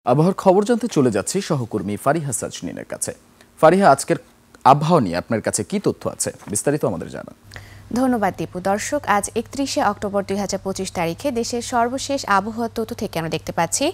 আবহাওয়ার খবর জানতে চলে যাচ্ছি সহকর্মী ফারিহা সাজনীনের কাছে। ফারিহা, আজকের আবহাওয়া নিয়ে আপনার কাছে কি তথ্য আছে, বিস্তারিত আমাদের জানান। ধন্যবাদ দীপু। দর্শক, আজ 31শে অক্টোবর 2025 তারিখে দেশের সর্বশেষ আবহাওয়া তথ্য থেকে আমরা দেখতে পাচ্ছি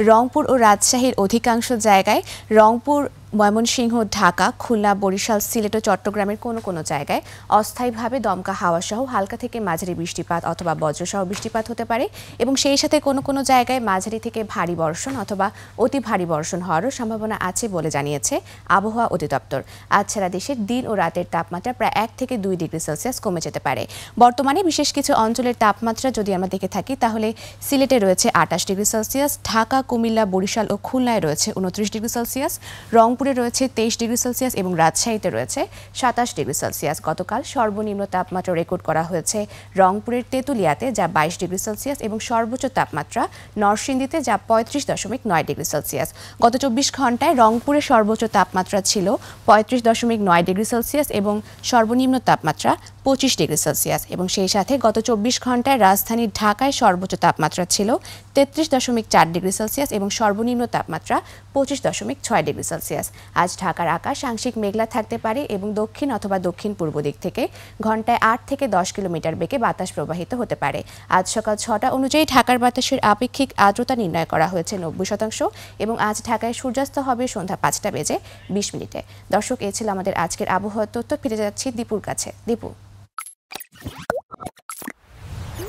রংপুর ও রাজশাহীর অধিকাংশ জায়গায়, রংপুর, ময়মনসিংহ, ঢাকা, খুলনা, বরিশাল, সিলেট ও চট্টগ্রামের কোনো জায়গায় অস্থায়ীভাবে দমকা হাওয়া সহ হালকা থেকে মাঝারি বৃষ্টিপাত অথবা বজ্রসহ বৃষ্টিপাত হতে পারে এবং সেই সাথে কোনো জায়গায় মাঝারি থেকে ভারী বর্ষণ অথবা অতি ভারী বর্ষণ হওয়ারও সম্ভাবনা আছে বলে জানিয়েছে আবহাওয়া অধিদপ্তর। আজ সারা দেশের দিন ও রাতের তাপমাত্রা প্রায় 1 থেকে 2 ডিগ্রি সেলসিয়াস কমে যেতে পারে। বর্তমানে বিশেষ কিছু অঞ্চলের তাপমাত্রা যদি আমরা দেখে থাকি তাহলে সিলেটে রয়েছে 28 ডিগ্রি সেলসিয়াস, ঢাকা, কুমিল্লা, বরিশাল ও খুলনায় রয়েছে 29 ডিগ্রি সেলসিয়াস, রংপুরে রয়েছে 23 ডিগ্রি সেলসিয়াস এবং রাজশাহীতে রয়েছে 27 ডিগ্রি সেলসিয়াস। গতকাল সর্বনিম্ন তাপমাত্রা রেকর্ড করা হয়েছে রংপুরের তেঁতুলিয়াতে, যা 22 ডিগ্রি সেলসিয়াস, এবং সর্বোচ্চ তাপমাত্রা নরসিংদীতে, যা 35.9 ডিগ্রি সেলসিয়াস। গত 24 ঘন্টায় রংপুরের সর্বোচ্চ তাপমাত্রা ছিল 35.9 ডিগ্রি সেলসিয়াস এবং সর্বনিম্ন তাপমাত্রা 25 ডিগ্রি সেলসিয়াস, এবং সেই সাথে গত 24 ঘন্টায় রাজধানী ঢাকায় সর্বোচ্চ তাপমাত্রা ছিল 33.4 ডিগ্রি সেলসিয়াস এবং সর্বনিম্ন তাপমাত্রা 25.6 ডিগ্রি সেলসিয়াস। আজ ঢাকার আকাশ আংশিক মেঘলা থাকতে পারে এবং দক্ষিণ অথবা দক্ষিণ পূর্ব দিক থেকে ঘন্টায় 8 থেকে 10 কিলোমিটার বেগে বাতাস প্রবাহিত হতে পারে। আজ সকাল 6টা অনুযায়ী ঢাকার বাতাসের আপেক্ষিক আর্দ্রতা নির্ণয় করা হয়েছে 90% এবং আজ ঢাকায় সূর্যাস্ত হবে সন্ধ্যা 5টা বেজে 20 মিনিটে। দর্শক, এ ছিল আমাদের আজকের আবহাওয়ার তথ্য। ফিরে যাচ্ছি দীপুর কাছে। দীপু।